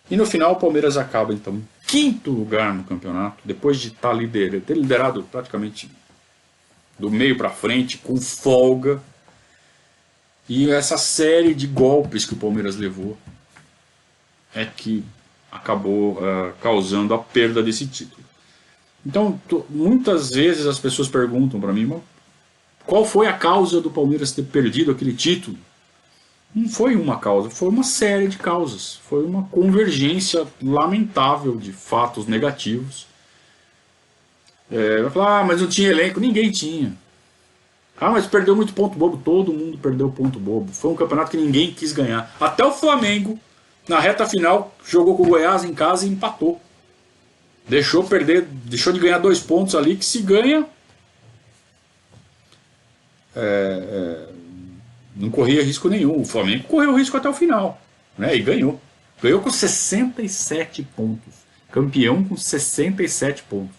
E no final o Palmeiras acaba então em quinto lugar no campeonato, depois de ter liderado praticamente do meio para frente, com folga. E essa série de golpes que o Palmeiras levou é que acabou causando a perda desse título. Então, muitas vezes as pessoas perguntam para mim, qual foi a causa do Palmeiras ter perdido aquele título? Não foi uma causa, foi uma série de causas. Foi uma convergência lamentável de fatos negativos. Vai falar, mas não tinha elenco. Ninguém tinha. Mas perdeu muito ponto bobo. Todo mundo perdeu ponto bobo. Foi um campeonato que ninguém quis ganhar. Até o Flamengo, na reta final, jogou com o Goiás em casa e empatou. Deixou de ganhar 2 pontos ali, que se ganha... não corria risco nenhum. O Flamengo correu risco até o final, né? E ganhou. Ganhou com 67 pontos. Campeão com 67 pontos.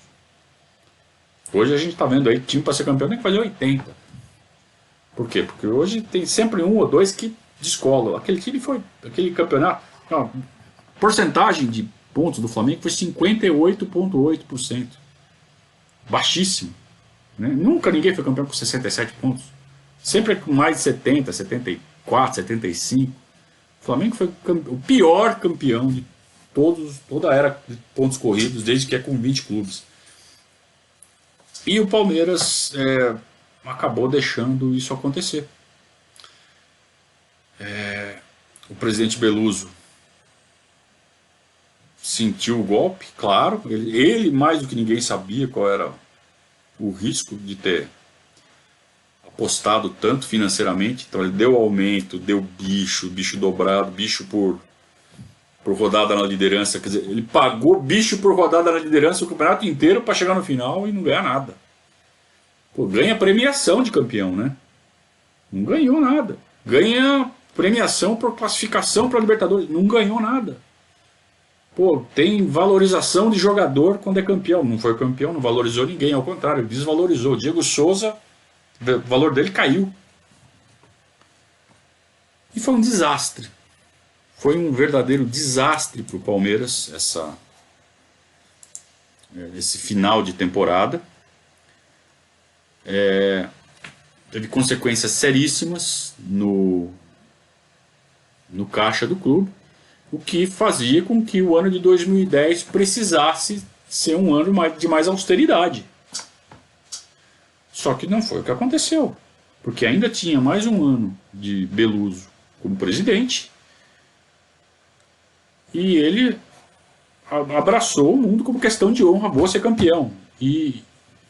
Hoje a gente está vendo aí, time para ser campeão tem que fazer 80. Por quê? Porque hoje tem sempre um ou dois que descolam. Aquele campeonato, a porcentagem de pontos do Flamengo foi 58,8%. Baixíssimo, né? Nunca ninguém foi campeão com 67 pontos. Sempre com mais de 70, 74, 75. O Flamengo foi o pior campeão de toda a era de pontos corridos, desde que é com 20 clubes. E o Palmeiras acabou deixando isso acontecer. O presidente Beluso sentiu o golpe, claro. Ele mais do que ninguém sabia qual era o risco de ter apostado tanto financeiramente. Então ele deu aumento, deu bicho dobrado, bicho por rodada na liderança. Quer dizer, ele pagou bicho por rodada na liderança o campeonato inteiro para chegar no final e não ganhar nada. Pô, ganha premiação de campeão, né? Não ganhou nada. Ganha premiação por classificação para Libertadores. Não ganhou nada. Pô, tem valorização de jogador quando é campeão. Não foi campeão, não valorizou ninguém. Ao contrário, desvalorizou. Diego Souza, o valor dele caiu. E foi um desastre. Foi um verdadeiro desastre para o Palmeiras esse final de temporada. Teve consequências seríssimas no caixa do clube, o que fazia com que o ano de 2010 precisasse ser um ano de mais austeridade. Só que não foi o que aconteceu, porque ainda tinha mais um ano de Beluso como presidente, e ele abraçou o mundo como questão de honra, vou ser campeão. E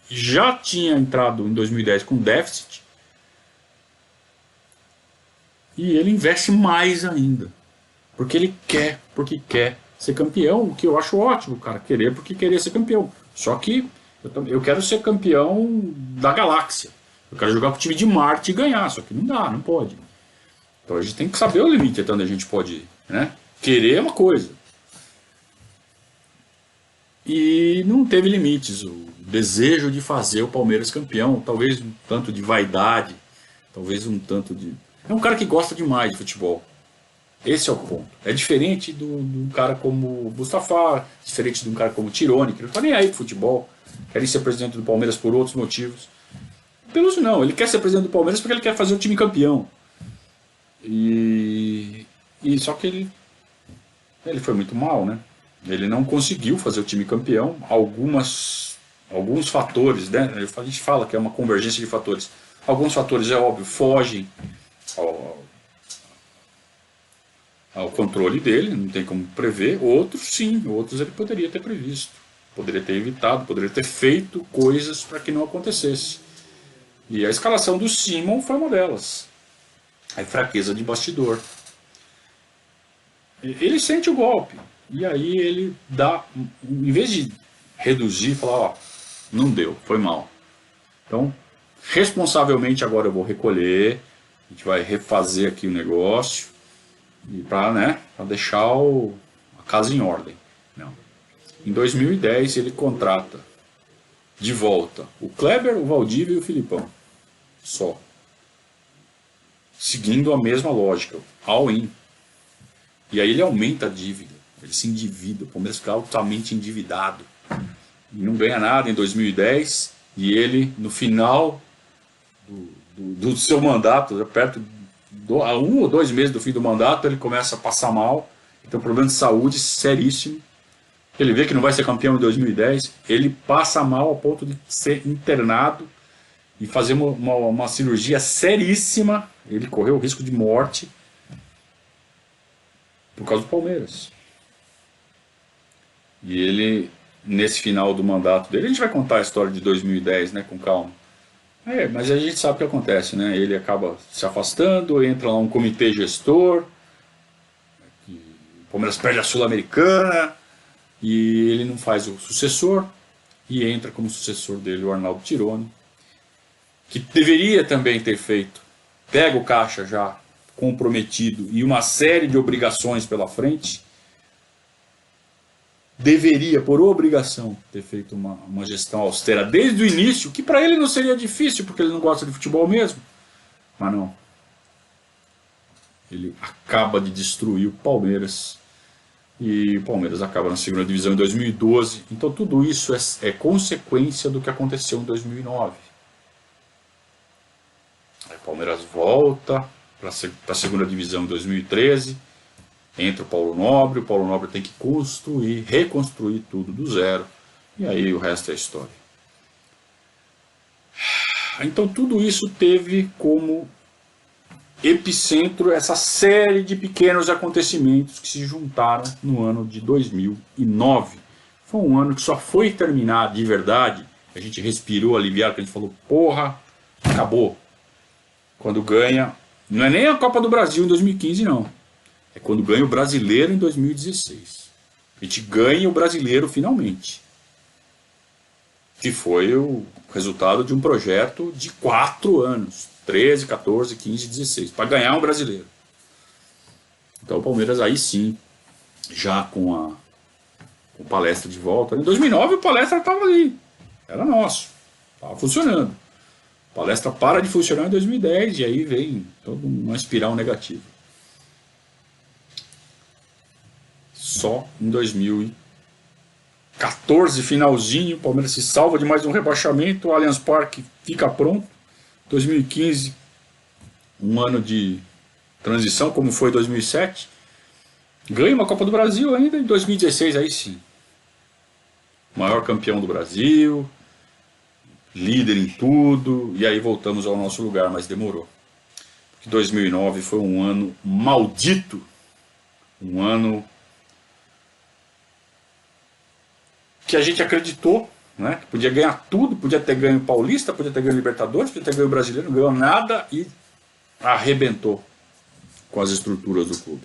já tinha entrado em 2010 com déficit, e ele investe mais ainda, porque ele quer ser campeão, o que eu acho ótimo, cara, querer porque querer ser campeão. Só que eu quero ser campeão da galáxia, eu quero jogar com o time de Marte e ganhar, só que não dá, não pode. Então a gente tem que saber o limite até onde a gente pode ir, né? Querer é uma coisa, e não teve limites. O desejo de fazer o Palmeiras campeão, talvez um tanto de vaidade, talvez um tanto de... É um cara que gosta demais de futebol. Esse é o ponto. É diferente de um cara como o Mustafa, diferente de um cara como o Tirone, que não está nem aí pro futebol, querem ser presidente do Palmeiras por outros motivos. Peluso não, ele quer ser presidente do Palmeiras porque ele quer fazer o time campeão. E só que ele foi muito mal, né? Ele não conseguiu fazer o time campeão. Alguns fatores, né? A gente fala que é uma convergência de fatores. Alguns fatores, é óbvio, fogem ao controle dele, não tem como prever. Outros sim, outros ele poderia ter previsto, poderia ter evitado, poderia ter feito coisas para que não acontecesse. E a escalação do Simon foi uma delas. A fraqueza de bastidor. Ele sente o golpe, e aí ele dá, em vez de reduzir, falar, ó, não deu, foi mal. Então, responsavelmente agora eu vou recolher, a gente vai refazer aqui o negócio, e para deixar a casa em ordem. Não. Em 2010 ele contrata de volta o Kleber, o Valdívia e o Filipão. Só. Seguindo a mesma lógica, all-in. E aí ele aumenta a dívida, ele se endivida, o Palmeiras fica altamente endividado. E não ganha nada em 2010, e ele, no final do seu mandato, já perto a 1 ou 2 meses do fim do mandato, ele começa a passar mal, tem um problema de saúde seríssimo. Ele vê que não vai ser campeão em 2010, ele passa mal ao ponto de ser internado e fazer uma cirurgia seríssima. Ele correu o risco de morte por causa do Palmeiras. E ele, nesse final do mandato dele, a gente vai contar a história de 2010, né, com calma. Mas a gente sabe o que acontece, né? Ele acaba se afastando, entra lá um comitê gestor, o Palmeiras perde a Sul-Americana, e ele não faz o sucessor, e entra como sucessor dele o Arnaldo Tirone, que deveria também ter feito, pega o caixa já comprometido e uma série de obrigações pela frente, deveria, por obrigação, ter feito uma gestão austera desde o início, que para ele não seria difícil, porque ele não gosta de futebol mesmo. Mas não. Ele acaba de destruir o Palmeiras, e o Palmeiras acaba na segunda divisão em 2012. Então tudo isso é consequência do que aconteceu em 2009. Aí o Palmeiras volta para a segunda divisão em 2013. Entra o Paulo Nobre tem que reconstruir tudo do zero, e aí o resto é história. Então tudo isso teve como epicentro essa série de pequenos acontecimentos que se juntaram no ano de 2009. Foi um ano que só foi terminar de verdade, a gente respirou aliviado, que a gente falou, porra, acabou. Quando ganha, não é nem a Copa do Brasil em 2015 não. É quando ganha o Brasileiro em 2016. A gente ganha o Brasileiro finalmente. Que foi o resultado de um projeto de 4 anos. 13, 14, 15, 16. Para ganhar um Brasileiro. Então o Palmeiras aí sim, já com o Palestra de volta. Em 2009 o Palestra estava ali. Era nosso. Estava funcionando. O Palestra para de funcionar em 2010 e aí vem toda uma espiral negativa. só em 2014, finalzinho, o Palmeiras se salva de mais um rebaixamento, o Allianz Parque fica pronto. 2015, um ano de transição, como foi 2007. Ganha uma Copa do Brasil ainda em 2016, aí sim. Maior campeão do Brasil, líder em tudo, e aí voltamos ao nosso lugar, mas demorou. Porque 2009 foi um ano maldito, um ano que a gente acreditou, né, que podia ganhar tudo, podia ter ganho Paulista, podia ter ganho Libertadores, podia ter ganho Brasileiro, não ganhou nada e arrebentou com as estruturas do clube.